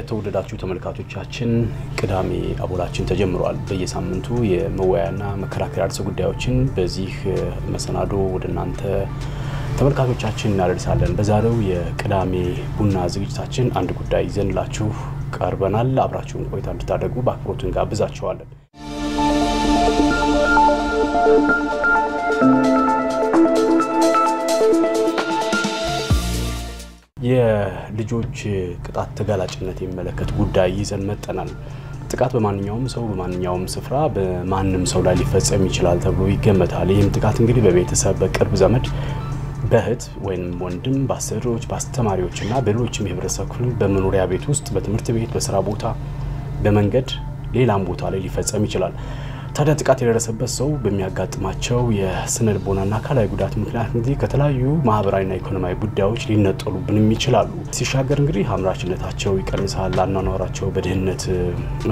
የተወደዳችሁ ተመልካቾቻችን ቅዳሜ አቦላችን ተጀምሯል። በየሳምንቱ የመወያያና መከራከሪያ ርዕሰ ጉዳዮችን በዚህ መሰናዶ ወደናንተ ተመልካቾቻችን እናደርሳለን። በዛሬው የቅዳሜ ቡና ዝግጅታችን አንድ ጉዳይ ይዘንላችሁ ቀርበናል። አብራችሁን ቆይታ እንድታደርጉ በአክብሮት እንጋብዛችኋለን። የልጆች ቅጣት ተጋላጭነት የሚመለከት ጉዳይ ይዘን መጥተናል። ጥቃት በማንኛውም ሰው በማንኛውም ስፍራ በማንንም ሰው ላይ ሊፈጸም ይችላል ተብሎ ይገመታል። ይህም ጥቃት እንግዲህ በቤተሰብ በቅርብ ዘመድ በእህት ወይም ወንድም በአሰሪዎች በአስተማሪዎችና በሌሎችም የህብረተሰብ ክፍል በመኖሪያ ቤት ውስጥ በትምህርት ቤት በስራ ቦታ በመንገድ ሌላም ቦታ ላይ ሊፈጸም ይችላል። ታዲያ ጥቃት የደረሰበት ሰው በሚያጋጥማቸው የስነ ልቦናና አካላዊ ጉዳት ምክንያት እንግዲህ ከተለያዩ ማህበራዊና ኢኮኖሚያዊ ጉዳዮች ሊነጠሉብንም ይችላሉ። ሲሻገር እንግዲህ አምራችነታቸው ይቀንሳል፣ አኗኗራቸው በድህነት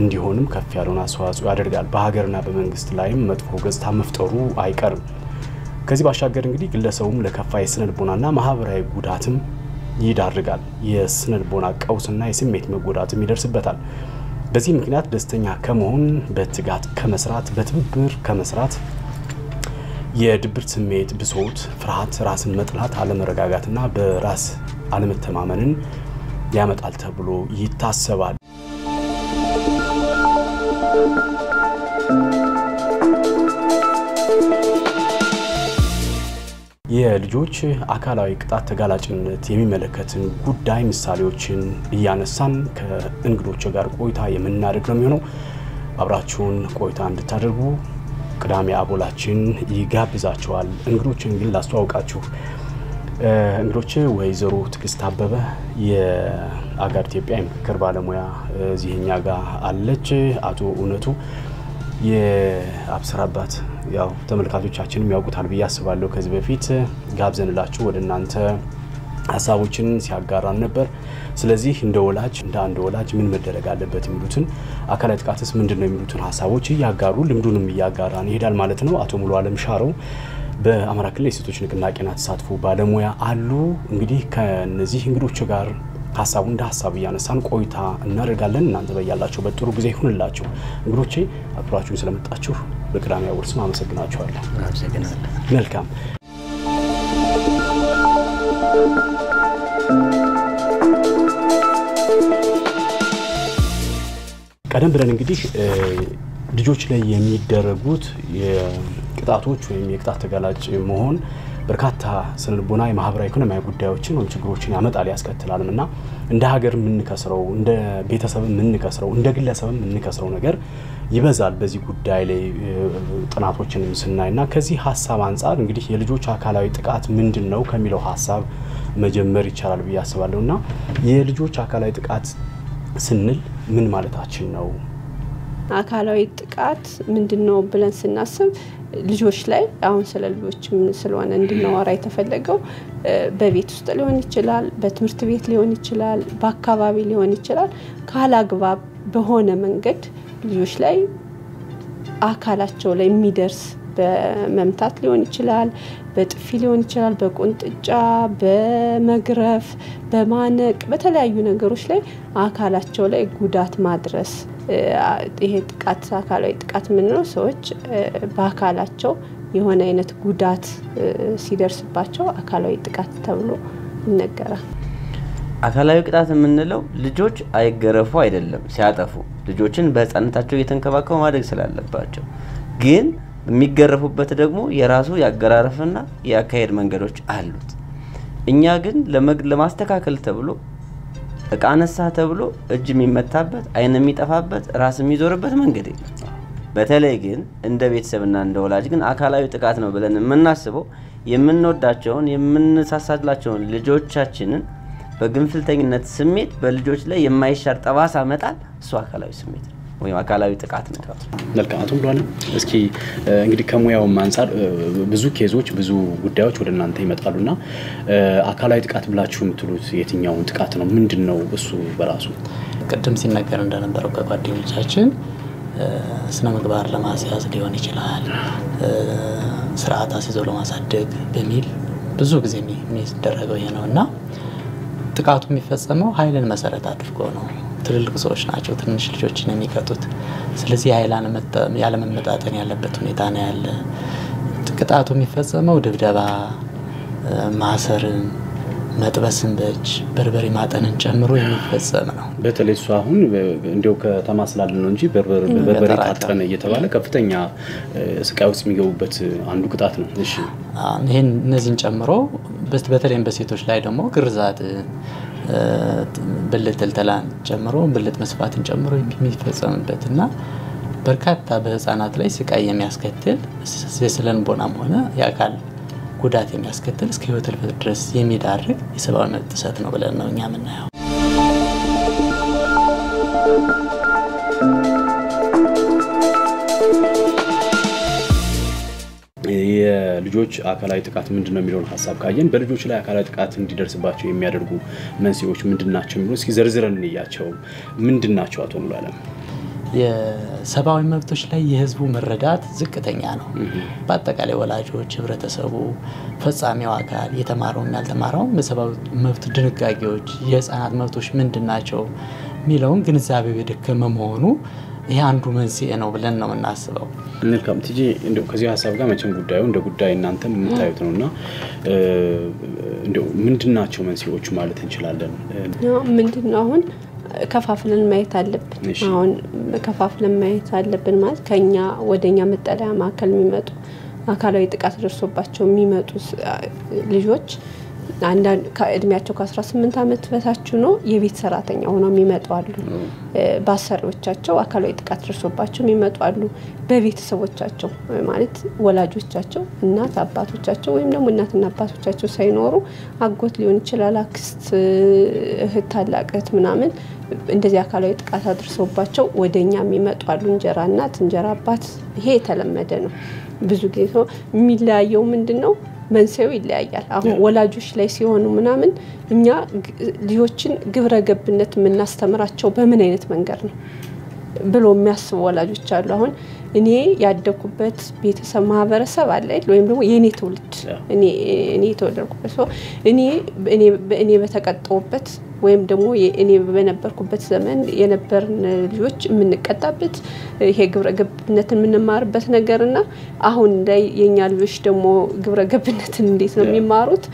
እንዲሆንም ከፍ ያለውን አስተዋጽኦ ያደርጋል። በሀገርና በመንግስት ላይም መጥፎ ገጽታ መፍጠሩ አይቀርም። ከዚህ ባሻገር እንግዲህ ግለሰቡም ለከፋ የስነ ልቦናና ማህበራዊ ጉዳትም ይዳርጋል። የስነ ልቦና ቀውስና የስሜት መጎዳትም ይደርስበታል። በዚህ ምክንያት ደስተኛ ከመሆን በትጋት ከመስራት በትብብር ከመስራት የድብርት ስሜት ብሶት ፍርሃት ራስን መጥላት አለመረጋጋትና በራስ አለመተማመንን ያመጣል ተብሎ ይታሰባል። የልጆች አካላዊ ቅጣት ተጋላጭነት የሚመለከትን ጉዳይ ምሳሌዎችን እያነሳን ከእንግዶች ጋር ቆይታ የምናደርግ ነው የሚሆነው። አብራችሁን ቆይታ እንድታደርጉ ቅዳሜ አቦላችን ይጋብዛችኋል። እንግዶችን ግን ላስተዋውቃችሁ። እንግዶች ወይዘሮ ትግስት አበበ የአጋር ኢትዮጵያ የምክክር ባለሙያ እዚህኛ ጋር አለች። አቶ እውነቱ የአብስራባት ያው ተመልካቾቻችንም ያውቁታል ብዬ አስባለሁ። ከዚህ በፊት ጋብዘንላችሁ ወደናንተ ሐሳቦችን ሲያጋራን ነበር። ስለዚህ እንደ አንድ ወላጅ ምን መደረግ አለበት የሚሉትን አካላዊ ጥቃትስ ምንድነው የሚሉትን ሐሳቦች ያጋሩ ልምዱንም ያጋራን ይሄዳል ማለት ነው። አቶ ሙሉ ዓለም ሻረው በአማራ ክልል የሴቶች ንቅናቄና ተሳትፎ ባለሙያ አሉ። እንግዲህ ከነዚህ እንግዶች ጋር ሐሳቡን እንደ ሐሳብ ያነሳን ቆይታ እናደርጋለን። እናንተ በያላችሁ በጥሩ ጊዜ ይሁንላችሁ። እንግዶቼ አብራችሁን ስለመጣችሁ በቅዳሜ አቦል ስም አመሰግናችኋለሁ። አመሰግናለሁ። መልካም። ቀደም ብለን እንግዲህ ልጆች ላይ የሚደረጉት የቅጣቶች ወይም የቅጣት ተጋላጭ መሆን በርካታ ስነልቦና የማህበራዊ ኢኮኖሚያዊ ጉዳዮችን ወይም ችግሮችን ያመጣል ያስከትላልና እንደ ሀገር ምንከስረው እንደ ቤተሰብ ምንከስረው እንደ ግለሰብ ምንከስረው ነገር ይበዛል። በዚህ ጉዳይ ላይ ጥናቶችንም ስናይና ከዚህ ሐሳብ አንፃር እንግዲህ የልጆች አካላዊ ጥቃት ምንድነው ከሚለው ሐሳብ መጀመር ይቻላል ብዬ አስባለሁና የልጆች አካላዊ ጥቃት ስንል ምን ማለታችን ነው? አካላዊ ጥቃት ምንድነው ብለን ስናስብ ልጆች ላይ አሁን ስለ ልጆች ምን ስለሆነ እንድናወራ የተፈለገው በቤት ውስጥ ሊሆን ይችላል፣ በትምህርት ቤት ሊሆን ይችላል፣ በአካባቢ ሊሆን ይችላል። ካላግባብ በሆነ መንገድ ልጆች ላይ አካላቸው ላይ የሚደርስ በመምታት ሊሆን ይችላል፣ በጥፊ ሊሆን ይችላል፣ በቁንጥጫ በመግረፍ በማነቅ በተለያዩ ነገሮች ላይ አካላቸው ላይ ጉዳት ማድረስ። ይሄ ጥቃት አካላዊ ጥቃት ምንለው ሰዎች በአካላቸው የሆነ አይነት ጉዳት ሲደርስባቸው አካላዊ ጥቃት ተብሎ ይነገራል። አካላዊ ቅጣት ምንለው ልጆች አይገረፉ አይደለም ሲያጠፉ ልጆችን በህፃንነታቸው እየተንከባከቡ ማድረግ ስላለባቸው ግን የሚገረፉበት ደግሞ የራሱ ያገራረፍና ያካሄድ መንገዶች አሉት። እኛ ግን ለማስተካከል ተብሎ እቃነሳ ተብሎ እጅ የሚመታበት አይን የሚጠፋበት ራስ የሚዞርበት መንገድ የለም። በተለይ ግን እንደ ቤተሰብና እንደ ወላጅ ግን አካላዊ ጥቃት ነው ብለን የምናስበው የምንወዳቸውን የምንሳሳላቸውን ልጆቻችንን በግንፍልተኝነት ስሜት በልጆች ላይ የማይሻር ጠባሳ መጣል እሱ አካላዊ ስሜት ነው ወይም አካላዊ ጥቃት ነው። መልካም አቶ ብሏል። እስኪ እንግዲህ ከሙያው አንፃር ብዙ ኬዞች ብዙ ጉዳዮች ወደናንተ ይመጣሉና አካላዊ ጥቃት ብላችሁ የምትሉት የትኛውን ጥቃት ነው? ምንድነው እሱ በራሱ? ቅድም ሲነገር እንደነበረው ከጓደኞቻችን ስነ ምግባር ለማስያዝ ሊሆን ይችላል፣ ስርዓት አስይዞ ለማሳደግ በሚል ብዙ ጊዜ የሚደረገው ይሄ ነውና ጥቃቱ የሚፈጸመው ኃይልን መሰረት አድርጎ ነው። ትልልቅ ሰዎች ናቸው ትንሽ ልጆችን የሚቀጡት። ስለዚህ ያለ መመጣጠን ያለበት ሁኔታ ነው ያለ። ቅጣቱ የሚፈጸመው ድብደባ፣ ማሰርን፣ መጥበስን በእጅ በርበሬ ማጠንን ጨምሮ የሚፈጸም ነው። በተለይ እሱ አሁን እንደው ከተማ ስላለ ነው እንጂ በርበሬ ታጠነ እየተባለ ከፍተኛ ስቃይ ውስጥ የሚገቡበት አንዱ ቅጣት ነው። እሺ ይሄን እነዚህን ጨምሮ በተለይም በሴቶች ላይ ደግሞ ግርዛት፣ ብልት ትልተላን ጨምሮ ብልት መስፋትን ጨምሮ የሚፈጸምበትና በርካታ በህፃናት ላይ ስቃይ የሚያስከትል የስነልቦናም ሆነ የአካል ጉዳት የሚያስከትል እስከ ህይወት ህልፈት ድረስ የሚዳርግ የሰብአዊ መብት ጥሰት ነው ብለን ነው እኛ የምናየው። የልጆች አካላዊ ጥቃት ምንድነው የሚለውን ሐሳብ ካየን በልጆች ላይ አካላዊ ጥቃት እንዲደርስባቸው የሚያደርጉ መንስኤዎች ምንድናቸው የሚሉ እስኪ ዘርዝረን እንያቸው። ምንድናቸው አቶ ሙሉዓለም? የሰብአዊ መብቶች ላይ የህዝቡ መረዳት ዝቅተኛ ነው። በአጠቃላይ ወላጆች፣ ህብረተሰቡ፣ ፈጻሚው አካል የተማረውና ያልተማረው በሰብአዊ መብት ድንጋጌዎች የህፃናት መብቶች ምንድናቸው የሚለውን ግንዛቤው የደከመ መሆኑ ይሄ አንዱ መንስኤ ነው ብለን ነው የምናስበው። መልካም ቲጂ፣ እንደው ከዚህ ሐሳብ ጋር መቼም ጉዳዩ እንደ ጉዳይ እናንተም የምታዩት ነውና እንደው ምንድናቸው መንስኤዎች ማለት እንችላለን? ምንድነው አሁን ከፋፍለን ማየት አለብን። አሁን ከፋፍለን ማየት አለብን ማለት ከኛ ወደኛ መጠለያ ማዕከል የሚመጡ አካላዊ ጥቃት ደርሶባቸው የሚመጡ ልጆች አንዳንድ ከእድሜያቸው ከ18 አመት በታች ነው የቤት ሰራተኛ ሆነው የሚመጡ አሉ። በአሰሪዎቻቸው አካላዊ ጥቃት ደርሶባቸው የሚመጡ አሉ። በቤተሰቦቻቸው ማለት ወላጆቻቸው፣ እናት አባቶቻቸው ወይም ደግሞ እናትና አባቶቻቸው ሳይኖሩ አጎት ሊሆን ይችላል፣ አክስት፣ እህት፣ ታላቅ እህት ምናምን እንደዚህ አካላዊ ጥቃት አድርሶባቸው ወደኛ የሚመጡ አሉ። እንጀራ እናት፣ እንጀራ አባት፣ ይሄ የተለመደ ነው። ብዙ ጊዜ ነው የሚለያየው ምንድነው መንስኤው ይለያያል። አሁን ወላጆች ላይ ሲሆኑ ምናምን እኛ ልጆችን ግብረ ገብነት የምናስተምራቸው በምን አይነት መንገድ ነው ብሎ የሚያስቡ ወላጆች አሉ። አሁን እኔ ያደኩበት ቤተሰብ ማህበረሰብ አለ ወይም ደግሞ የኔ ትውልድ እኔ ተወለድኩበት ሰው እኔ በተቀጣውበት ወይም ደግሞ እኔ በነበርኩበት ዘመን የነበርን ልጆች የምንቀጣበት ይሄ ግብረ ገብነትን የምንማርበት ነገርና አሁን ላይ የኛ ልጆች ደግሞ ግብረ ገብነትን እንዴት ነው የሚማሩት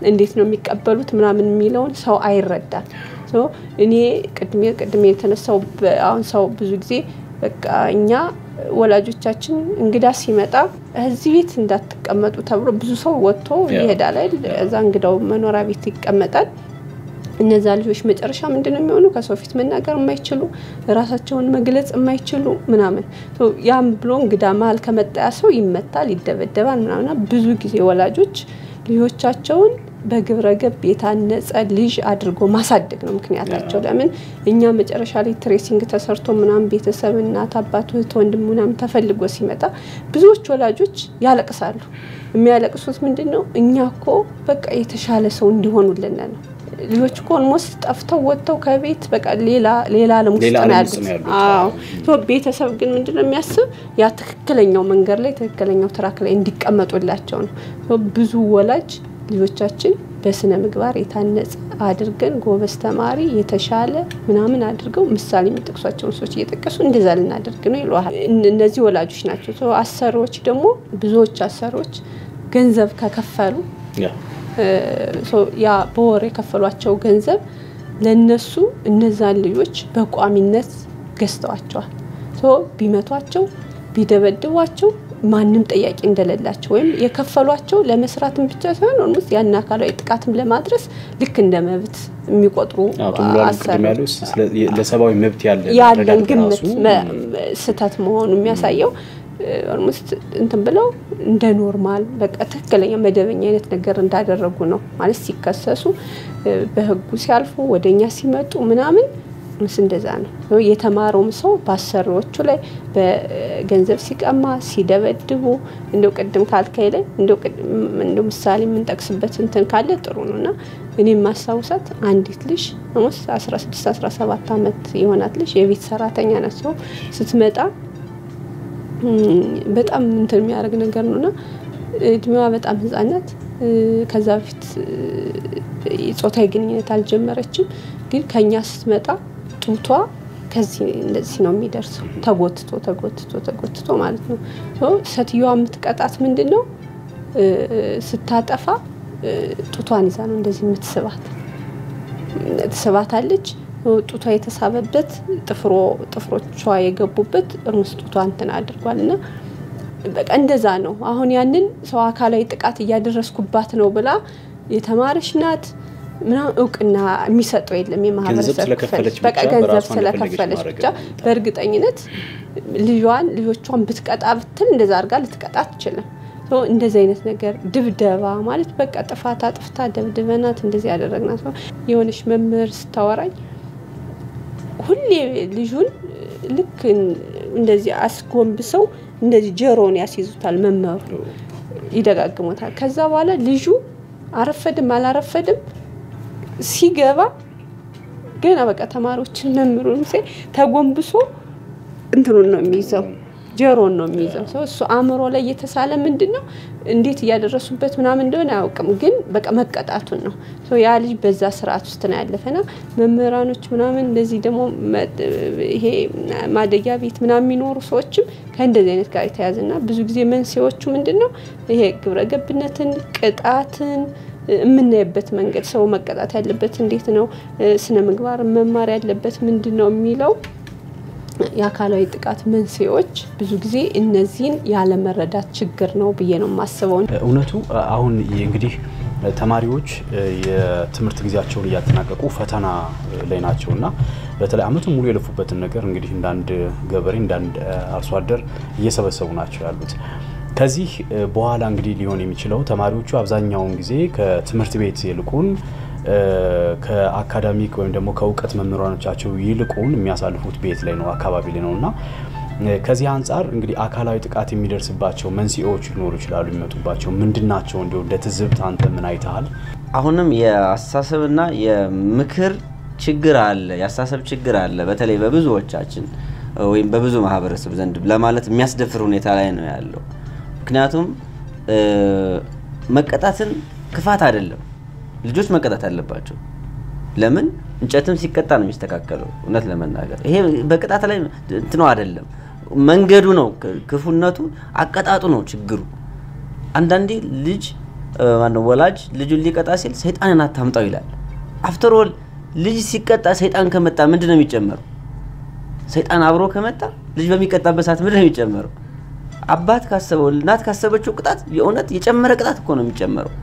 እንዴት ነው የሚቀበሉት ምናምን የሚለውን ሰው አይረዳም። እኔ ቅድሜ የተነሳው አሁን ሰው ብዙ ጊዜ በቃ እኛ ወላጆቻችን እንግዳ ሲመጣ እዚህ ቤት እንዳትቀመጡ ተብሎ ብዙ ሰው ወጥቶ ይሄዳል አይደል? እዛ እንግዳው መኖሪያ ቤት ይቀመጣል። እነዛ ልጆች መጨረሻ ምንድነው የሚሆኑ? ከሰው ፊት መናገር የማይችሉ ራሳቸውን መግለጽ የማይችሉ ምናምን ያም ብሎ እንግዳ መሀል ከመጣ ሰው ይመታል፣ ይደበደባል ምናምን። ብዙ ጊዜ ወላጆች ልጆቻቸውን በግብረ ገብ የታነጸ ልጅ አድርጎ ማሳደግ ነው ምክንያታቸው። ለምን እኛ መጨረሻ ላይ ትሬሲንግ ተሰርቶ ምናምን ቤተሰብ እናት አባት እህት ወንድም ምናምን ተፈልጎ ሲመጣ ብዙዎች ወላጆች ያለቅሳሉ። የሚያለቅሱት ምንድነው? እኛኮ በቃ የተሻለ ሰው እንዲሆኑልን ነው። ልጆች እኮ ኦልሞስት ጠፍተው ወጥተው ከቤት በቃ ሌላ ዓለም ውስጥ ነው ያሉት። አዎ ቤተሰብ ግን ምንድነው የሚያስብ? ያ ትክክለኛው መንገድ ላይ ትክክለኛው ትራክ ላይ እንዲቀመጡላቸው ነው። ብዙ ወላጅ ልጆቻችን በስነ ምግባር የታነጸ አድርገን ጎበዝ ተማሪ የተሻለ ምናምን አድርገው ምሳሌ የሚጠቅሷቸው ሰዎች እየተጠቀሱ እንደዛ ልናደርግ ነው ይሏል። እነዚህ ወላጆች ናቸው። አሰሪዎች ደግሞ ብዙዎች አሰሪዎች ገንዘብ ከከፈሉ ያ በወር የከፈሏቸው ገንዘብ ለነሱ እነዛን ልጆች በቋሚነት ገዝተዋቸዋል። ቢመቷቸው ቢደበድቧቸው ማንም ጠያቂ እንደሌላቸው ወይም የከፈሏቸው ለመስራትም ብቻ ሳይሆን ኦልሞስት ያን አካላዊ ጥቃትም ለማድረስ ልክ እንደ መብት የሚቆጥሩ አሰሪዎች ለሰብአዊ መብት ያለን ግምት ስህተት መሆኑ የሚያሳየው ኦልሞስት እንትን ብለው እንደ ኖርማል በቃ ትክክለኛ መደበኛ አይነት ነገር እንዳደረጉ ነው ማለት ሲከሰሱ በህጉ ሲያልፉ ወደኛ ሲመጡ ምናምን እንደዛ ነው። የተማረውም ሰው ባሰሪዎቹ ላይ በገንዘብ ሲቀማ ሲደበድቡ እንደው ቅድም ካልከይለ እንደው ምሳሌ ምን ጠቅስበት እንትን ካለ ጥሩ ነውና እኔም ማሳውሳት አንዲት ልጅ 16 17 አመት የሆናት ልጅ የቤት ሰራተኛ ናት። ስትመጣ በጣም እንትን የሚያደርግ ነገር ነውና እድሜዋ በጣም ህፃናት ከዛ በፊት ጾታዊ ግንኙነት አልጀመረችም። ግን ከኛ ስትመጣ ጡቷ ከዚህ እንደዚህ ነው የሚደርሰው ተጎትቶ ማለት ነው ሴትዮዋ የምትቀጣት ምንድነው ስታጠፋ ጡቷን ይዛ ነው እንደዚህ የምትስባታለች ጡቷ የተሳበበት ጥፍሮቿ የገቡበት ጡቷን እንትን አድርጓልና በቃ እንደዛ ነው አሁን ያንን ሰው አካላዊ ጥቃት እያደረስኩባት ነው ብላ የተማረች ናት ምና እውቅና የሚሰጠው የለም የማህበረሰብ በቃ ገንዘብ ስለከፈለች ብቻ በእርግጠኝነት ልጆቿን ብትቀጣ ብትል እንደዛ አድርጋ ልትቀጣ ትችላል እንደዚህ አይነት ነገር ድብደባ ማለት በቃ ጥፍታ ደብድበናት እንደዚህ ያደረግናት የሆነች መምህር ስታወራኝ ሁሌ ልጁን ልክ እንደዚህ አስጎንብሰው እንደዚህ ጀሮን ያስይዙታል መምህሩ ይደጋግሙታል ከዛ በኋላ ልጁ አረፈድም አላረፈድም ሲገባ ገና በቃ ተማሪዎችን መምህሩን ተጎንብሶ እንትኑን ነው የሚይዘው ጀሮን ነው የሚይዘው እሱ አእምሮ ላይ የተሳለ ምንድነው እንዴት ያደረሱበት ምናምን እንደሆነ አያውቅም ግን በቃ መቀጣቱን ነው ያ ልጅ በዛ ስርዓት ውስጥ ነው ያለፈና መምህራኖች ምናምን እንደዚህ ደግሞ ይሄ ማደጊያ ቤት ምናምን የሚኖሩ ሰዎችም ከእንደዚህ አይነት ጋር የተያዘና ብዙ ጊዜ መንስኤዎቹ ምንድነው ይሄ ግብረገብነትን ቅጣትን የምናይበት መንገድ ሰው መቀጣት ያለበት እንዴት ነው ስነ ምግባር መማር ያለበት ምንድነው የሚለው ያካላዊ ጥቃት መንስኤዎች ብዙ ጊዜ እነዚህን ያለ መረዳት ችግር ነው ብዬ ነው ማስበው እውነቱ አሁን እንግዲህ ተማሪዎች የትምህርት ጊዜያቸውን ያጠናቀቁ ፈተና ላይ ናቸውና በተለይ አመቱ ሙሉ የለፉበትን ነገር እንግዲህ እንዳንድ ገበሬ እንዳንድ አርሶ አደር እየሰበሰቡ ናቸው ያሉት ከዚህ በኋላ እንግዲህ ሊሆን የሚችለው ተማሪዎቹ አብዛኛውን ጊዜ ከትምህርት ቤት ይልቁን ከአካዳሚክ ወይም ደግሞ ከውቀት መምህራኖቻቸው ይልቁን የሚያሳልፉት ቤት ላይ ነው አካባቢ ላይ ነውና ከዚህ አንፃር እንግዲህ አካላዊ ጥቃት የሚደርስባቸው መንስኤዎች ሊኖሩ ይችላሉ የሚመጡባቸው ምንድናቸው እንደው እንደተዝብት አንተ ምን አይተሃል አሁንም የአስተሳሰብና የምክር ችግር አለ ያስተሳሰብ ችግር አለ በተለይ በብዙዎቻችን ወይም በብዙ ማህበረሰብ ዘንድ ለማለት የሚያስደፍር ሁኔታ ላይ ነው ያለው ምክንያቱም መቀጣትን ክፋት አይደለም ልጆች መቀጣት አለባቸው ለምን እንጨትም ሲቀጣ ነው የሚስተካከለው እውነት ለመናገር ይሄ በቅጣት ላይ እንትነው አይደለም መንገዱ ነው ክፉነቱ አቀጣጡ ነው ችግሩ አንዳንዴ ልጅ ማን ወላጅ ልጁን ሊቀጣ ሲል ሰይጣንን አታምጣው ይላል አፍተር ኦል ልጅ ሲቀጣ ሰይጣን ከመጣ ምንድነው የሚጨመረው ሰይጣን አብሮ ከመጣ ልጅ በሚቀጣበት ሰዓት ምንድነው የሚጨመረው አባት ካሰበው እናት ካሰበችው ቅጣት የእውነት የጨመረ ቅጣት እኮ ነው የሚጨመረው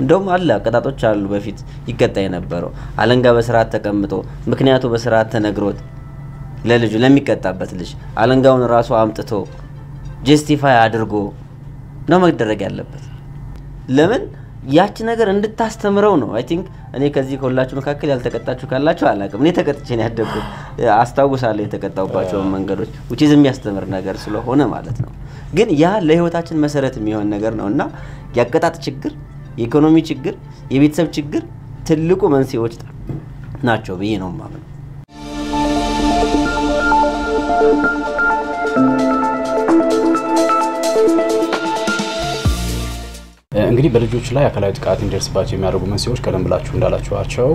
እንደውም አለ ቅጣቶች አሉ በፊት ይቀጣ የነበረው አለንጋ በስርዓት ተቀምጦ ምክንያቱ በስርዓት ተነግሮት ለልጁ ለሚቀጣበት ልጅ አለንጋውን ራሱ አምጥቶ ጀስቲፋይ አድርጎ ነው መደረግ ያለበት ለምን ያቺ ነገር እንድታስተምረው ነው አይ ቲንክ እኔ ከዚህ ከሁላችሁ መካከል ያልተቀጣችሁ ካላችሁ አላቅም እኔ ተቀጥቼ ነው ያደግኩት አስተዋውሳለሁ የተቀጣውባቸው መንገዶች which is የሚያስተምር ነገር ስለሆነ ማለት ነው ግን ያ ለህይወታችን መሰረት የሚሆን ነገር ነውና ያቀጣጥ ችግር የኢኮኖሚ ችግር የቤተሰብ ችግር ትልቁ መንስኤዎች ናቸው ብዬ ነው ማምነው እንግዲህ በልጆች ላይ አካላዊ ጥቃት እንዲደርስባቸው የሚያደርጉ መንስኤዎች ቀደም ብላችሁ እንዳላችኋቸው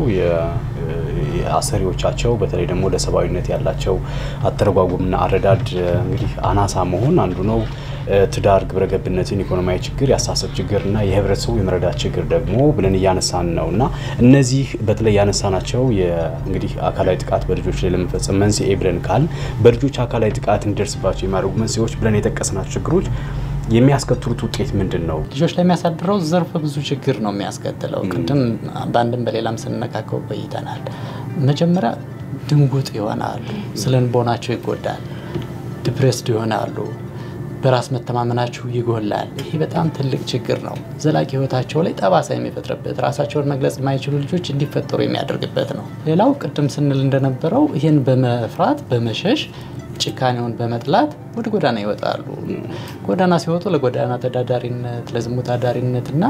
የአሰሪዎቻቸው በተለይ ደግሞ ለሰባዊነት ያላቸው አተረጓጉምና አረዳድ እንግዲህ አናሳ መሆን አንዱ ነው ትዳር ግብረገብነትን ኢኮኖሚያዊ ችግር ያሳሰብ ችግርና የህብረተሰቡ የመረዳት ችግር ደግሞ ብለን ያነሳን ነውና እነዚህ በተለይ ያነሳናቸው እንግዲህ አካላዊ ጥቃት በልጆች ላይ ለመፈጸም መንስኤ ብለን ካል በልጆች አካላዊ ጥቃት እንዲደርስባቸው የሚያደርጉ መንስኤዎች ብለን የተቀሰናቸው ችግሮች የሚያስከትሉት ውጤት ምንድነው ልጆች ላይ የሚያሳድረው ዘርፈ ብዙ ችግር ነው የሚያስከትለው ቅድም ባንድም በሌላም ስንነካከው ቆይተናል መጀመሪያ ድንጉጥ ይሆናሉ ስለንቦናቸው ይጎዳል ዲፕሬስድ ይሆናሉ በራስ መተማመናቸው ይጎላል ይሄ በጣም ትልቅ ችግር ነው ዘላቂ ህይወታቸው ላይ ጠባሳ የሚፈጥርበት ራሳቸውን መግለጽ የማይችሉ ልጆች እንዲፈጠሩ የሚያደርግበት ነው ሌላው ቅድም ስንል እንደነበረው ይሄን በመፍራት በመሸሽ ጭካኔውን በመጥላት ወደ ጎዳና ይወጣሉ ጎዳና ሲወጡ ለጎዳና ተዳዳሪነት ለዝሙት አዳሪነትና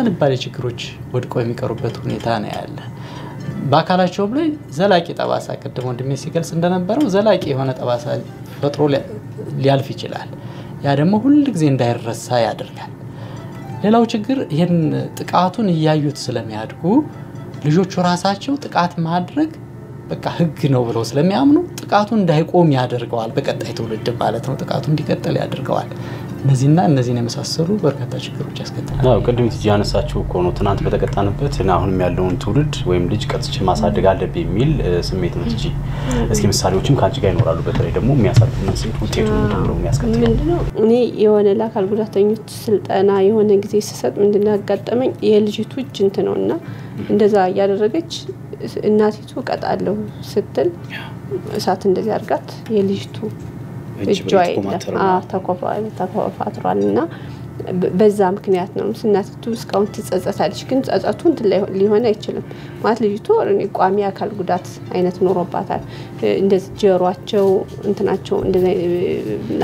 ለባለ ችግሮች ወድቀው የሚቀሩበት ሁኔታ ነው ያለ በአካላቸው ላይ ዘላቂ ጠባሳ ቅድም ወንድሜ ሲገልጽ እንደነበረው ዘላቂ የሆነ ጠባሳ ፈጥሮ ሊያልፍ ይችላል ያ ደግሞ ሁሉ ጊዜ እንዳይረሳ ያደርጋል ሌላው ችግር ይሄን ጥቃቱን ያዩት ስለሚያድጉ ልጆቹ ራሳቸው ጥቃት ማድረግ በቃ ህግ ነው ብለው ስለሚያምኑ ጥቃቱ እንዳይቆም ያደርገዋል በቀጣይ ትውልድ ማለት ነው ጥቃቱ እንዲቀጥል ያደርገዋል እነዚህን የመሳሰሉ በርካታ ችግሮች ያስከትላል አዎ ቅድም ያነሳችሁ እኮ ነው ትናንት በተቀጣንበት እና አሁንም ያለውን ትውልድ ወይም ልጅ ቀጥቼ ማሳደግ አለብኝ የሚል ስሜት ነው እንጂ እስኪ ምሳሌዎችም ካንቺ ጋር ይኖራሉ በተለይ ደግሞ የሚያሳድጉን ስሜት ውጤቱ ምንድነው የሚያስከትለው ምንድነው እኔ የሆነ ለአካል ጉዳተኞች ስልጠና የሆነ ጊዜ ሲሰጥ ምንድነው ያጋጠመኝ የልጅቱ እጅ እንት ነውና እንደዛ ያደረገች እናቲቱ ቀጣለው ስትል እሳት እንደዚህ አርጋት የልጅቱ እጇ ተኮፋትሯልና በዛ ምክንያት ነው እናቲቱ እስካሁን ትጸጸታለች ግን ጸጸቱ ሊሆን አይችልም ማለት ልጅቱ ቋሚ አካል ጉዳት አይነት ኖሮባታል እንደዚህ ጀሯቸው እንትናቸው እንደዚህ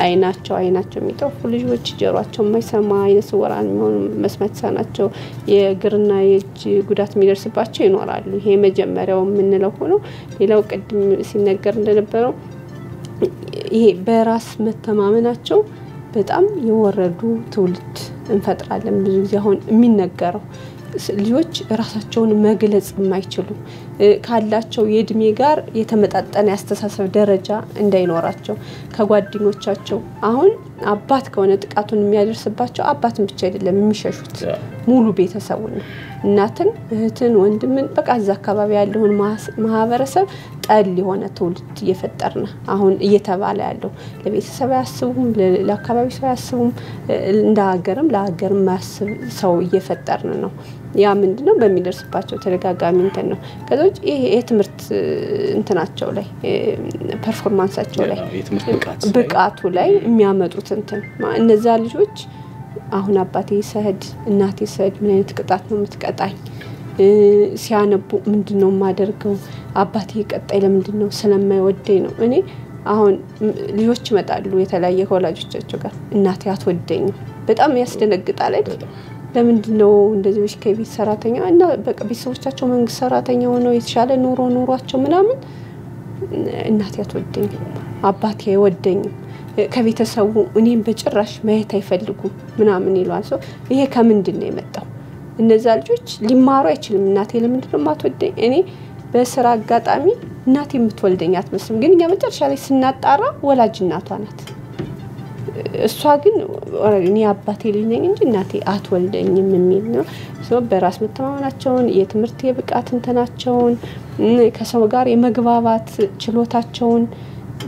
አይናቸው የሚጠፉ ልጆች ጀሯቸው የማይሰማ አይነ ስውራን የሚሆኑ መስማት የተሳናቸው የእግርና የእጅ ጉዳት የሚደርስባቸው ይኖራሉ ይሄ መጀመሪያው የምንለው ሆኖ ሌላው ቅድም ሲነገር እንደነበረው ይሄ በራስ መተማመናቸው በጣም የወረዱ ትውልድ እንፈጥራለን ብዙ ጊዜ አሁን የሚነገረው ልጆች ራሳቸውን መግለጽ የማይችሉ ካላቸው የእድሜ ጋር የተመጣጣነ ያስተሳሰብ ደረጃ እንዳይኖራቸው ከጓደኞቻቸው አሁን አባት ከሆነ ጥቃቱን የሚያደርስባቸው አባትን ብቻ አይደለም የሚሸሹት ሙሉ ቤተሰቡን ነው እናትን እህትን ወንድምን በቃ እዛ አካባቢ ያለውን ማህበረሰብ ጠል የሆነ ትውልድ እየፈጠርና አሁን እየተባለ ያለው ለቤተሰብ ያስቡም ለአካባቢ ሰው ያስቡም እንደ ሀገርም ለሀገርም ማስብ ሰው እየፈጠርን ነው ያ ምንድነው በሚደርስባቸው ተደጋጋሚ እንትን ነው ከዛውጭ ይሄ የትምርት እንትናቸው ላይ ፐርፎርማንሳቸው ላይ ብቃቱ ላይ የሚያመጡት እንትን እነዛ ልጆች አሁን አባቴ ሰህድ እናቴ ሰህድ ምን አይነት ቅጣት ነው የምትቀጣኝ ሲያነቡ ምንድነው ማደርገው አባቴ ቀጣይ ለምንድነው ስለማይወደኝ ነው እኔ አሁን ልጆች ይመጣሉ የተለያየ ወላጆቻቸው ጋር እናቴ አትወደኝ በጣም ያስደነግጣል አይደል ለምንድነው እንደዚህ ከቤት ሰራተኛ እና በቃ ቤተሰቦቻቸው መንግስት ሰራተኛ ሆነው የተሻለ ኑሯቸው ምናምን እናቴ አትወደኝ አባቴ አይወደኝ ከቤተሰቡ እኔን በጭራሽ ማየት አይፈልጉም ምናምን ይሏል ሰው ይሄ ከምንድነው የመጣው እነዛ ልጆች ሊማሩ አይችልም እናቴ ለምንድነው ማትወደኝ እኔ በስራ አጋጣሚ እናቴ የምትወልደኝ አትመስልም ግን መጨረሻ ላይ ስናጣራ ወላጅ እናቷ ናት እሷ ግን እኔ አባቴ ልጅ ነኝ እንጂ እናቴ አትወልደኝም የሚል ነው ሰው በራስ መተማመናቸውን የትምርት የብቃት እንተናቸውን ከሰው ጋር የመግባባት ችሎታቸውን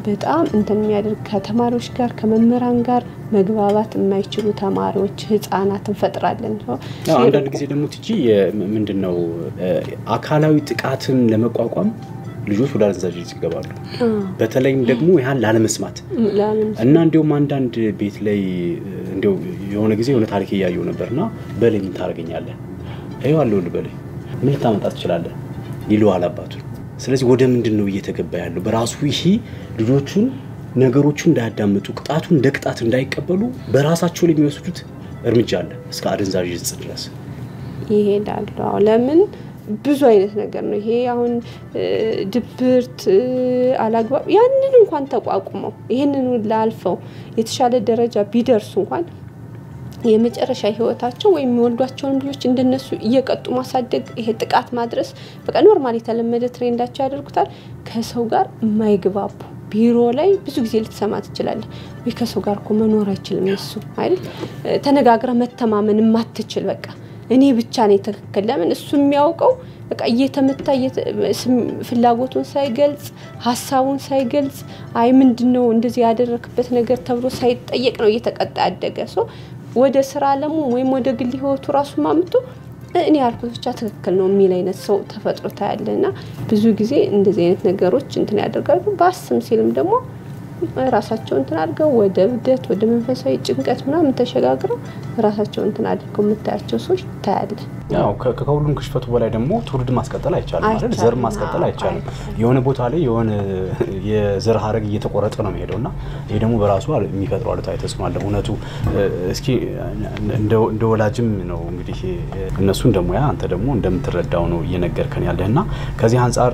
በጣም እንትን የሚያደርግ ከተማሪዎች ጋር ከመምህራን ጋር መግባባት የማይችሉ ተማሪዎች ህፃናትን ፈጥራለን ነው አንዳንድ ጊዜ ደግሞ ትጂ ምንድነው አካላዊ ጥቃትን ለመቋቋም ልጆች ወደ አደንዛዥ እጽ ይገባሉ በተለይም ደግሞ ያን ላለመስማት እና እንደውም አንዳንድ ቤት ላይ እንደው የሆነ ጊዜ የሆነ ታሪክ ያያየው ነበርና በላይ ምን ታረጋኛለህ አይዋለው ልበለኝ ምን ልታመጣ ትችላለህ ይሉዋል አባቱ ስለዚህ ወደ ምንድነው እየተገባ ያለው በራሱ ይሄ ልጆቹን ነገሮቹ እንዳያዳምጡ ቅጣቱን እንደ ቅጣት እንዳይቀበሉ በራሳቸው ላይ የሚወስዱት እርምጃ አለ እስከ አደንዛዥ እጽ ድረስ ይሄዳሉ ለምን ብዙ አይነት ነገር ነው ይሄ አሁን ድብርት አላግባብ ያንን እንኳን ተቋቁመው ይሄንን ላልፈው የተሻለ ደረጃ ቢደርሱ እንኳን የመጨረሻ ህይወታቸው ወይ የሚወልዷቸው ልጆች እንደነሱ እየቀጡ ማሳደግ ይሄ ጥቃት ማድረስ በቃ ኖርማሊ ተለመደ ትሬንዳቸው ያደርጉታል ከሰው ጋር የማይግባቡ ቢሮ ላይ ብዙ ጊዜ ልትሰማ ትችላለህ ወይ ከሰው ጋር እኮ መኖር አይችልም እሱ አይደል ተነጋግረ መተማመን ማትችል በቃ እኔ ብቻ ነኝ ተከከለ ለምን እሱ የሚያውቀው በቃ እየተመታ ፍላጎቱን ሳይገልጽ ሐሳቡን ሳይገልጽ አይ ምንድነው እንደዚህ ያደረክበት ነገር ተብሎ ሳይጠየቅ ነው እየተቀጣ ያደገ ሰው ወደ ስራ አለሙ ወይም ወደ ግል ህይወቱ ራሱ ማምጡ እኔ ያልኩት ብቻ ትክክል ነው የሚል አይነት ሰው ተፈጥሮ ታያለና ብዙ ጊዜ እንደዚህ አይነት ነገሮች እንትን ያደርጋሉ ባስም ሲልም ደግሞ ራሳቸው እንትን አድርገው ወደ ብደት ወደ መንፈሳዊ ጭንቀት ምናምን ተሸጋግረው ራሳቸው እንትን አድርገው መታያቸው ሰዎች ታያለ ያው ከሁሉም ክሽፈቱ በላይ ደግሞ ትውልድ ማስቀጠል አይቻልም ማለት ዘር ማስቀጠል አይቻልም የሆነ ቦታ ላይ የሆነ የዘር ሀረግ እየተቆረጠ ነው የሚሄደውና ይሄ ደግሞ በራሱ የሚፈጥረው አሉታዊ ተጽዕኖ አለ እውነቱ እስኪ እንደ ወላጅም ነው እንግዲህ እነሱ እንደሙያ አንተ ደግሞ እንደምትረዳው ነው እየነገርከን ያለህና ከዚህ አንፃር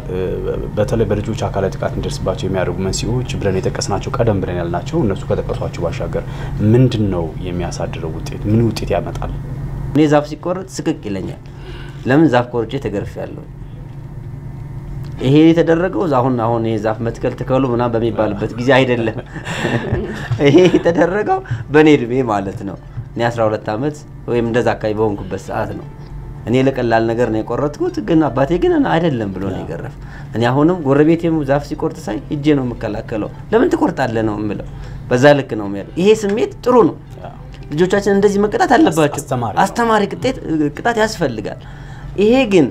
በተለይ በልጆች አካላዊ ጥቃት እንደርስባቸው የሚያደርጉ መንስኤዎች ብለን የጠቀስናቸው ቀደም ብለን ያልናቸው እነሱ ከተቀሷቸው ባሻገር ምንድነው የሚያሳድረው ውጤት ምን ውጤት ያመጣል እኔ ዛፍ ሲቆርጥ ስቅቅ ይለኛል ለምን ዛፍ ቆርጬ ተገርፌያለሁ ይሄ የተደረገው አሁን ይሄ ዛፍ መትከል ተከሉ ምናምን በሚባልበት ጊዜ አይደለም ይሄ የተደረገው በኔ እድሜ ማለት ነው እኔ 12 አመት ወይም እንደዛ አካባቢ በሆንኩበት ሰዓት ነው እኔ ለቀላል ነገር ነው የቆረጥኩት ግን አባቴ ግን አይደለም ብሎ ነው የገረፍ እኔ አሁንም ጎረቤቴም ዛፍ ሲቆርጥ ሳይ እጄ ነው መከላከለው ለምን ትቆርጣለህ ነው የምለው በዛ ልክ ነው ማለት ይሄ ስሜት ጥሩ ነው ልጆቻችን እንደዚህ መቀጣት አለባቸው አስተማሪ ቅጣት ያስፈልጋል ይሄ ግን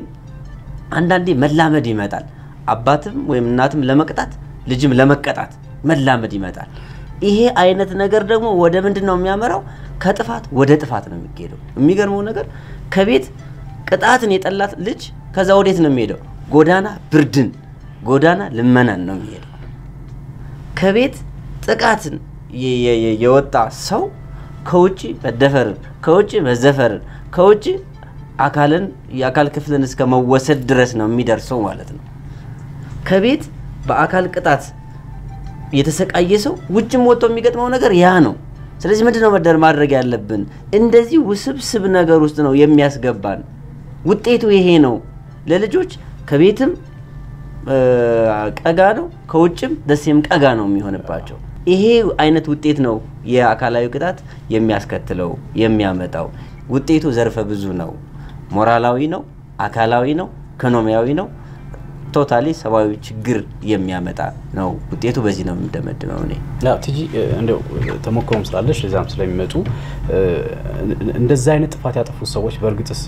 አንዳንዴ መላመድ ይመጣል አባትም ወይም እናትም ለመቅጣት ልጅም ለመቀጣት መላመድ ይመጣል ይሄ አይነት ነገር ደግሞ ወደ ምንድነው የሚያመራው ከጥፋት ወደ ጥፋት ነው የሚሄደው የሚገርመው ነገር ከቤት ቅጣትን የጠላት ልጅ ከዛ ወዴት ነው የሚሄደው ጎዳና ብርድን ጎዳና ልመናን ነው የሚሄደው ከቤት ጥቃትን የወጣ ሰው ከውጪ መደፈርን ከውጪ መዘፈርን ከውጪ የአካል ክፍልን እስከ መወሰድ ድረስ ነው የሚደርሰው ማለት ነው ከቤት በአካል ቅጣት የተሰቃየ ሰው ውጭም ወጥቶ የሚገጥመው ነገር ያ ነው ስለዚህ ምንድነው ማድረግ ያለብን እንደዚህ ውስብስብ ነገር ውስጥ ነው የሚያስገባን ውጤቱ ይሄ ነው ለልጆች ከቤትም ቀጋ ነው ከውጭም ደስም ቀጋ ነው የሚሆንባቸው ይሄ አይነት ውጤት ነው የአካላዊ ቅጣት የሚያስከትለው የሚያመጣው ውጤቱ ዘርፈ ብዙ ነው ሞራላዊ ነው አካላዊ ነው ኢኮኖሚያዊ ነው ቶታሊ ሰባዊ ችግር የሚያመጣ ነው ውጤቱ በዚህ ነው እንደመደመው ነው ያው ትጂ እንደው ተሞክሮም ስላለሽ ለዛም ስለሚመጡ እንደዛ አይነት ጥፋት ያጠፉ ሰዎች በርግጥስ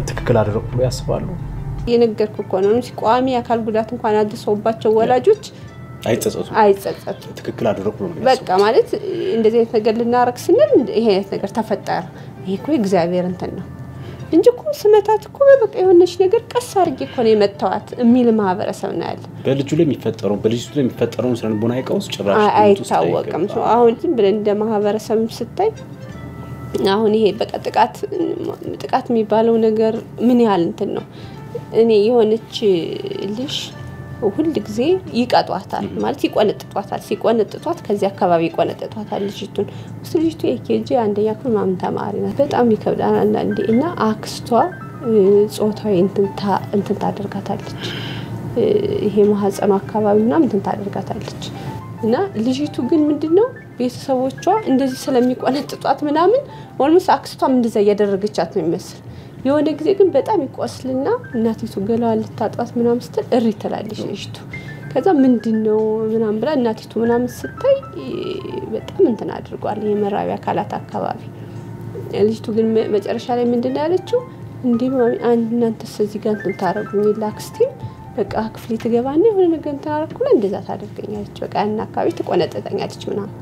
ትክክል አደረጉ ብለው ያስባሉ የነገርኩ እኮ ነው ቋሚ አካል ጉዳት እንኳን አድርሰውባቸው ወላጆች አይጸጸቱ ትክክል አደረጉ ነው በቃ ማለት እንደዚህ አይነት ነገር ልናረክ ስንል ይሄ አይነት ነገር ተፈጠረ ይሄ እኮ እግዚአብሔር እንትን ነው እንጂ እኮ ስመታት እኮ በቃ የሆነሽ ነገር ቀስ አድርጌ እኮ ነው የመታዋት የሚል ማህበረሰብ ነው ያለ በልጁ ላይ የሚፈጠረው ስነልቦና አይቀውስ ጭራሽ አይታወቅም አሁን ዝም ብለን እንደ ማህበረሰብ ስታይ አሁን ይሄ በቃ ጥቃት የሚባለው ነገር ምን ያህል እንትን ነው እኔ የሆነች ልጅ ሁሉ ጊዜ ይቀጧታል ማለት ይቆነጥጧታል ሲቆነጥጧት ከዚህ አካባቢ ይቆነጥጧታል ልጅቱ የኬጂ አንደኛ ክፍል ማም ተማሪ ናት በጣም ይከብዳል አንዳንዴ እና አክስቷ ጾታዊ እንትን ታደርጋታለች ይሄ ማህፀኑ አካባቢና እንትን ታደርጋታለች እና ልጅቱ ግን ምንድነው ቤተሰቦቿ እንደዚህ ስለሚቆነጥጧት ምናምን ወልምስ አክስቷም እንደዛ ያደረገቻት ነው የሚመስል የሆነ ጊዜ ግን በጣም ይቆስልና እናቲቱ ገላዋ ልታጥባት ምናምን ስትል እሪ ትላለች ልጅቱ ከዛ ምንድነው ምናምን ብላ እናቲቱ ምናምን ስታይ በጣም እንትን አድርጓል የመራቢያ አካላት አካባቢ ልጅቱ ግን መጨረሻ ላይ ምንድነው ያለችው እንዴ እናንተስ እዚህ ጋር እንትን ታረጉኝ ላክስቲ በቃ ክፍሌ ትገባና የሆነ ነገር እንትን አረኩና እንደዛ ታደርገኛለች በቃ እና አካባቢ ትቆነጠጠኛለች ምናምን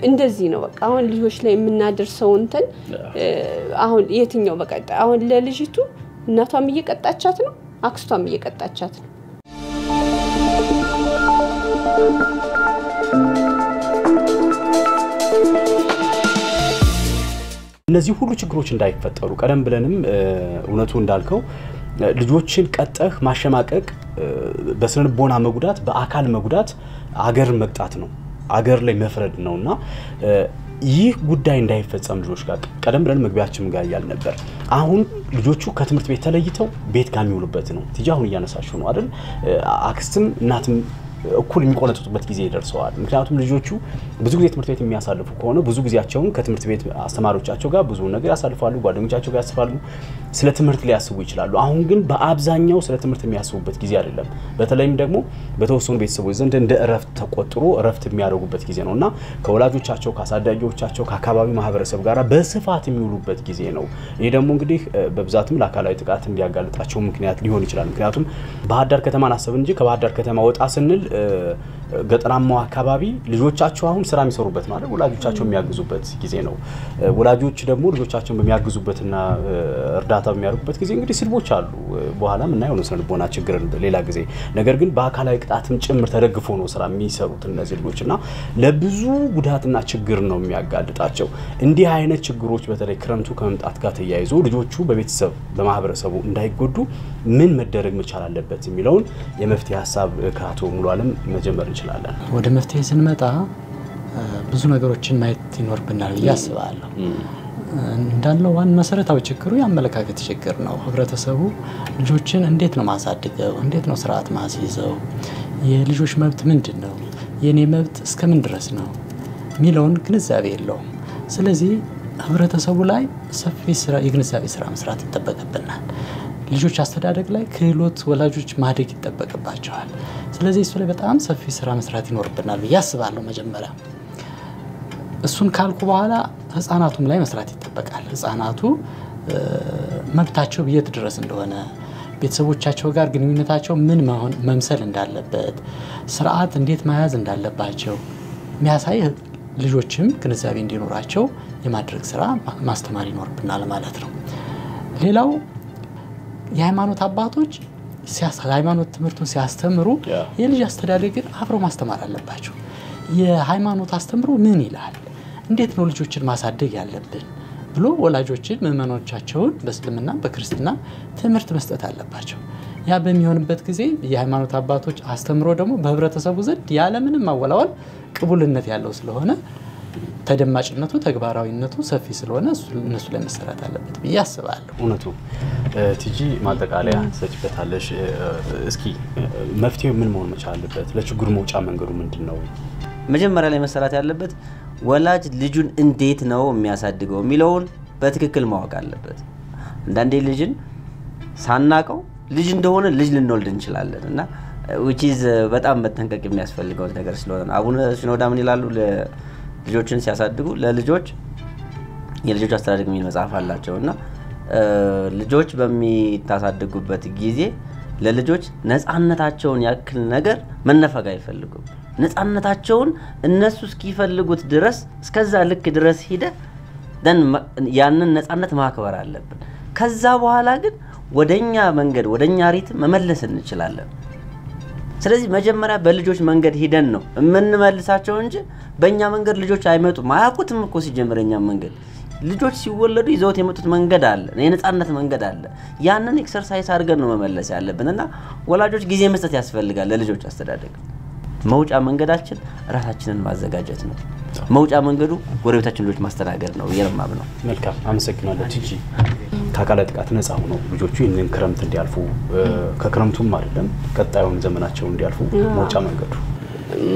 እንደዚህ ነው በቃ አሁን ልጆች ላይ የምናደርሰው እንትን አሁን የትኛው በቃ አሁን ለልጅቱ እናቷም እየቀጣቻት ነው አክስቷም እየቀጣቻት ነው እነዚህ ሁሉ ችግሮች እንዳይፈጠሩ ቀደም ብለንም እውነቱ እንዳልከው ልጆችን ቀጠህ ማሸማቀቅ በስነልቦና መጉዳት በአካል መጉዳት አገር መቅጣት ነው አገር ላይ መፍረድ ነውና ይህ ጉዳይ እንዳይፈጸም ልጆች ጋር ቀደም ብለን መግቢያችን ጋር ያያል ነበር አሁን ልጆቹ ከትምህርት ቤት ተለይተው ቤት ጋር የሚውሉበት ነው ትጃሁን ያነሳሽው ነው አይደል አክስትም እናትም እኩል የሚቆነጥጡበት ጊዜ ይደርሰዋል ምክንያቱም ልጆቹ ብዙ ጊዜ ትምህርት ቤት የሚያሳልፉ ከሆነ ብዙ ጊዜያቸውን ከትምህርት ቤት አስተማሪዎቻቸው ጋር ብዙ ነገር ያሳልፋሉ ጓደኞቻቸው ጋር ያሳልፋሉ ስለ ትምህርት ላይ ያስቡ ይችላሉ አሁን ግን በአብዛኛው ስለ ትምህርት የሚያስቡበት ጊዜ አይደለም በተለይም ደግሞ በተወሰኑ ቤተሰቦች ዘንድ እንደ እረፍት ተቆጥሮ እረፍት የሚያደርጉበት ጊዜ ነውና ከወላጆቻቸው ከአሳዳጊዎቻቸው ከአካባቢ ማህበረሰብ ጋር በስፋት የሚውሉበት ጊዜ ነው ይሄ ደግሞ እንግዲህ በብዛትም ለአካላዊ ጥቃት እንዲያጋልጣቸው ምክንያት ሊሆን ይችላል ምክንያቱም ባህር ዳር ከተማን አሰብ እንጂ ከባህር ዳር ከተማ ወጣ ስንል ገጠራማው አካባቢ ልጆቻቸው አሁን ስራ የሚሰሩበት ማለት ወላጆቻቸው የሚያግዙበት ጊዜ ነው ወላጆች ደግሞ ልጆቻቸውን በሚያግዙበትና እርዳታ በሚያደርጉበት ጊዜ እንግዲህ ስልቦች አሉ በኋላም እና የሆነ ስነልቦና ችግር ሌላ ጊዜ ነገር ግን በአካላዊ ቅጣትም ጭምር ተደግፎ ነው ስራ የሚሰሩት እነዚህ ልጆችና ለብዙ ጉዳትና ችግር ነው የሚያጋልጣቸው እንዲህ አይነት ችግሮች በተለይ ክረምቱ ከመምጣት ጋር ተያይዞ ልጆቹ በቤተሰብ በማህበረሰቡ እንዳይጎዱ ምን መደረግ መቻል አለበት የሚለውን የመፍትሄ ሐሳብ ካቶ ሙሉ ዓለም መጀመር እንችላለን ወደ መፍትሄ ስንመጣ ብዙ ነገሮችን ማየት ይኖርብናል ያስባለሁ እንዳለው ዋን መሰረታዊ ችግሩ ያመለካከት ችግር ነው። ህብረተሰቡ ልጆችን እንዴት ነው ማሳድገው፣ እንዴት ነው ስርዓት ማስይዘው፣ የልጆች መብት ምንድነው፣ የኔ መብት እስከምን ድረስ ነው ሚለውን ግንዛቤ የለውም። ስለዚህ ህብረተሰቡ ላይ ሰፊ ስራ የግንዛቤ ስራ መስራት ይጠበቅብናል። ልጆች አስተዳደግ ላይ ክህሎት ወላጆች ማደግ ይጠበቅባቸዋል። ስለዚህ እሱ ላይ በጣም ሰፊ ስራ መስራት ይኖርብናል ብዬ አስባለሁ። መጀመሪያ እሱን ካልኩ በኋላ ህፃናቱም ላይ መስራት ይጠበቃል። ህፃናቱ መብታቸው በየት ድረስ እንደሆነ ቤተሰቦቻቸው ጋር ግንኙነታቸው ምን መምሰል እንዳለበት ስርዓት እንዴት መያዝ እንዳለባቸው የሚያሳይ ልጆችም ግንዛቤ እንዲኖራቸው የማድረግ ስራ ማስተማር ይኖርብናል ማለት ነው። ሌላው የሃይማኖት አባቶች ሃይማኖት ትምህርቱን ሲያስተምሩ የልጅ አስተዳደግን አብረው ማስተማር አለባቸው። የሃይማኖት አስተምሮ ምን ይላል፣ እንዴት ነው ልጆችን ማሳደግ ያለብን ብሎ ወላጆችን ምዕመኖቻቸውን በእስልምና በክርስትና ትምህርት መስጠት አለባቸው። ያ በሚሆንበት ጊዜ የሃይማኖት አባቶች አስተምሮ ደግሞ በህብረተሰቡ ዘንድ ያለምንም ማወላወል ቅቡልነት ያለው ስለሆነ ተደማጭነቱ ተግባራዊነቱ ሰፊ ስለሆነ እነሱ ላይ መሰራት አለበት ብዬ አስባለሁ። እውነቱ ቲጂ ማጠቃለያ ሰጭበታለሽ። እስኪ መፍትሄው ምን መሆን መቻል አለበት? ለችግሩ መውጫ መንገዱ ምንድነው? መጀመሪያ ላይ መሰራት ያለበት ወላጅ ልጁን እንዴት ነው የሚያሳድገው የሚለውን በትክክል ማወቅ አለበት። አንዳንዴ ልጅን ሳናቀው ልጅ እንደሆነ ልጅ ልንወልድ እንችላለን እና which is በጣም መጠንቀቅ የሚያስፈልገው ነገር ስለሆነ አቡነ ሲኖዳ ምን ይላሉ? ልጆችን ሲያሳድጉ ለልጆች የልጆች አስተዳደግ የሚል መጽሐፍ አላቸውና ልጆች በሚታሳድጉበት ጊዜ ለልጆች ነፃነታቸውን ያክል ነገር መነፈግ አይፈልጉም። ነፃነታቸውን እነሱ እስኪፈልጉት ድረስ እስከዛ ልክ ድረስ ሄደ ያንን ነፃነት ማክበር አለብን። ከዛ በኋላ ግን ወደኛ መንገድ ወደኛ ሪትም መመለስ እንችላለን። ስለዚህ መጀመሪያ በልጆች መንገድ ሄደን ነው የምንመልሳቸው እንጂ በእኛ መንገድ ልጆች አይመጡም። አያውቁትም እኮ ሲጀምረኛ መንገድ ልጆች ሲወለዱ ይዘውት የመጡት መንገድ አለ፣ የነፃነት መንገድ አለ። ያንን ኤክሰርሳይዝ አድርገን ነው መመለስ ያለብንና ወላጆች ጊዜ መስጠት ያስፈልጋል ለልጆች አስተዳደግ። መውጫ መንገዳችን ራሳችንን ማዘጋጀት ነው። መውጫ መንገዱ ጎረቤታችን ልጆች ማስተናገድ ነው የለማም ነው። መልካም አመሰግናለሁ ቲጂ። ከአካለ ጥቃት ነፃ ሆነው ልጆቹ ይህንን ክረምት እንዲያልፉ ከክረምቱም አይደለም ቀጣዩን ዘመናቸው እንዲያልፉ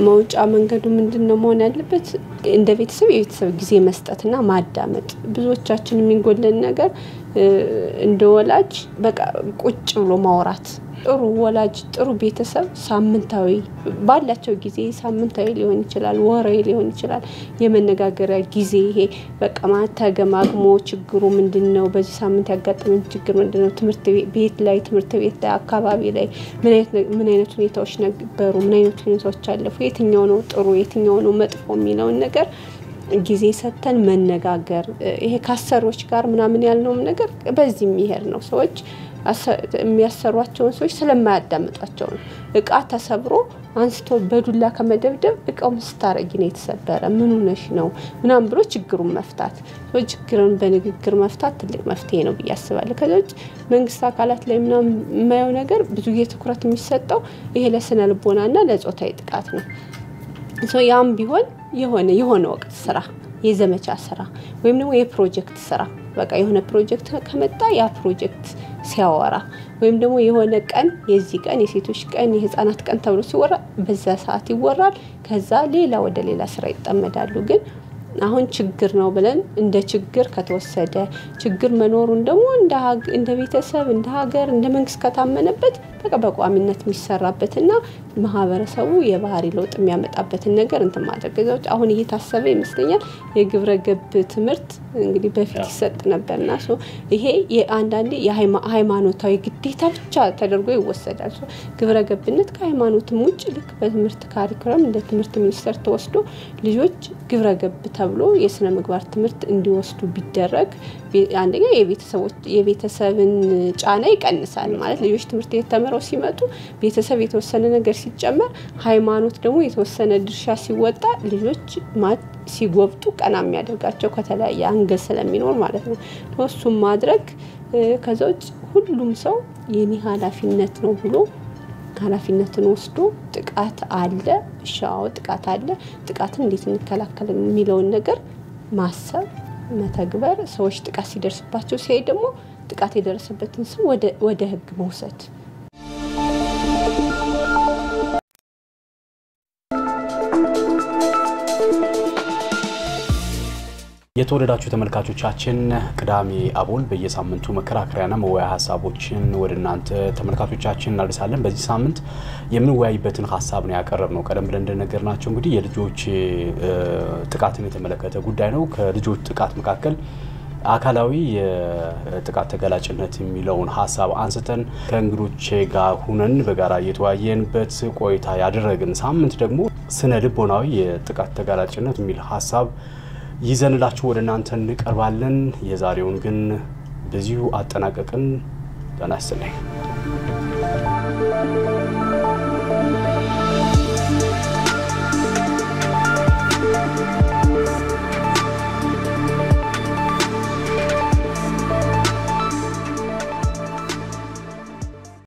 መውጫ መንገዱ ምንድነው መሆን ያለበት? እንደ ቤተሰብ የቤተሰብ ጊዜ መስጠትና ማዳመጥ። ብዙዎቻችን የሚጎለን ነገር እንደ ወላጅ በቃ ቁጭ ብሎ ማውራት። ጥሩ ወላጅ ጥሩ ቤተሰብ ሳምንታዊ ባላቸው ጊዜ ሳምንታዊ ሊሆን ይችላል፣ ወራዊ ሊሆን ይችላል። የመነጋገሪያ ጊዜ ይሄ በቃ ተገማግሞ ችግሩ ምንድነው፣ በዚህ ሳምንት ያጋጠመን ችግር ምንድነው፣ ትምህርት ቤት ላይ አካባቢ ላይ ምን አይነት ሁኔታዎች ነበሩ፣ ምን አይነት ሁኔታዎች አለፉ፣ የትኛው ነው ጥሩ የትኛው ነው መጥፎ የሚለውን ነገር ጊዜ ሰተን መነጋገር። ይሄ ካሰሮች ጋር ምናምን ያልነው ነገር በዚህ የሚሄድ ነው። ሰዎች የሚያሰሯቸውን ሰዎች ስለማያዳምጧቸው ነው። እቃ ተሰብሮ አንስቶ በዱላ ከመደብደብ እቃው ስታረጊ ነው የተሰበረ ምን ሆነሽ ነው ምናምን ብሎ ችግሩን መፍታት። ችግሩን በንግግር መፍታት ትልቅ መፍትሄ ነው ብዬ አስባለሁ። ከዛች መንግስት አካላት ላይ ምናምን የማየው ነገር ብዙ ጊዜ ትኩረት የሚሰጠው ይሄ ለስነ ልቦናና ለጾታዊ ጥቃት ነው። ያም ቢሆን የሆነ ወቅት ስራ የዘመቻ ስራ ወይም ደግሞ የፕሮጀክት ስራ በቃ የሆነ ፕሮጀክት ከመጣ ያ ፕሮጀክት ሲያወራ ወይም ደግሞ የሆነ ቀን የዚህ ቀን የሴቶች ቀን የህፃናት ቀን ተብሎ ሲወራ በዛ ሰዓት ይወራል። ከዛ ሌላ ወደ ሌላ ስራ ይጣመዳሉ። ግን አሁን ችግር ነው ብለን እንደ ችግር ከተወሰደ ችግር መኖሩን ደግሞ እንደ ቤተሰብ እንደ ሀገር እንደ መንግስት ከታመነበት በቃ በቋሚነት የሚሰራበትና ማህበረሰቡ የባህሪ ለውጥ የሚያመጣበትን ነገር እንትን ማድረግ ነው። አሁን ይሄ ታሰበ ይመስለኛል። የግብረ ገብ ትምህርት እንግዲህ በፊት ይሰጥ ነበርና ይሄ የአንዳንዴ የሃይማኖታዊ ግዴታ ብቻ ተደርጎ ይወሰዳል። ግብረ ገብነት ከሃይማኖትም ውጭ ልክ በትምህርት ካሪኩለም እንደ ትምህርት ሚኒስቴር ተወስዶ ልጆች ግብረ ገብ ተብሎ የስነ ምግባር ትምህርት እንዲወስዱ ቢደረግ አንደኛ የቤተሰብን ጫና ይቀንሳል። ማለት ልጆች ትምህርት የተመረው ሲመጡ ቤተሰብ የተወሰነ ነገር ሲጨመር ሃይማኖት ደግሞ የተወሰነ ድርሻ ሲወጣ ልጆች ሲጎብጡ ቀና የሚያደርጋቸው ከተለያየ አንገል ስለሚኖር ማለት ነው። እሱም ማድረግ ከዛውጭ ሁሉም ሰው የኔ ኃላፊነት ነው ብሎ ኃላፊነትን ወስዶ ጥቃት አለ ጥቃት አለ ጥቃትን እንዴት እንከላከል የሚለውን ነገር ማሰብ መተግበር ሰዎች ጥቃት ሲደርስባቸው ሲያይ ደግሞ ጥቃት የደረሰበትን ሰው ወደ ህግ መውሰድ የተወደዳችሁ ተመልካቾቻችን ቅዳሜ አቦል በየሳምንቱ መከራከሪያና መወያያ ሐሳቦችን ወደናንተ ተመልካቾቻችን እናደርሳለን። በዚህ ሳምንት የምንወያይበትን ሐሳብ ነው ያቀረብነው። ቀደም ብለን እንደነገርናችሁ እንግዲህ የልጆች ጥቃትን የተመለከተ ጉዳይ ነው። ከልጆች ጥቃት መካከል አካላዊ የጥቃት ተጋላጭነት የሚለውን ሐሳብ አንስተን ከእንግዶቼ ጋር ሆነን በጋራ እየተወያየንበት ቆይታ ያደረግን ሳምንት ደግሞ ስነ ልቦናዊ የጥቃት ተጋላጭነት የሚል ሐሳብ ይዘንላችሁ ወደናንተ እንቀርባለን። የዛሬውን ግን በዚሁ አጠናቀቅን። ጤና ይስጥልኝ።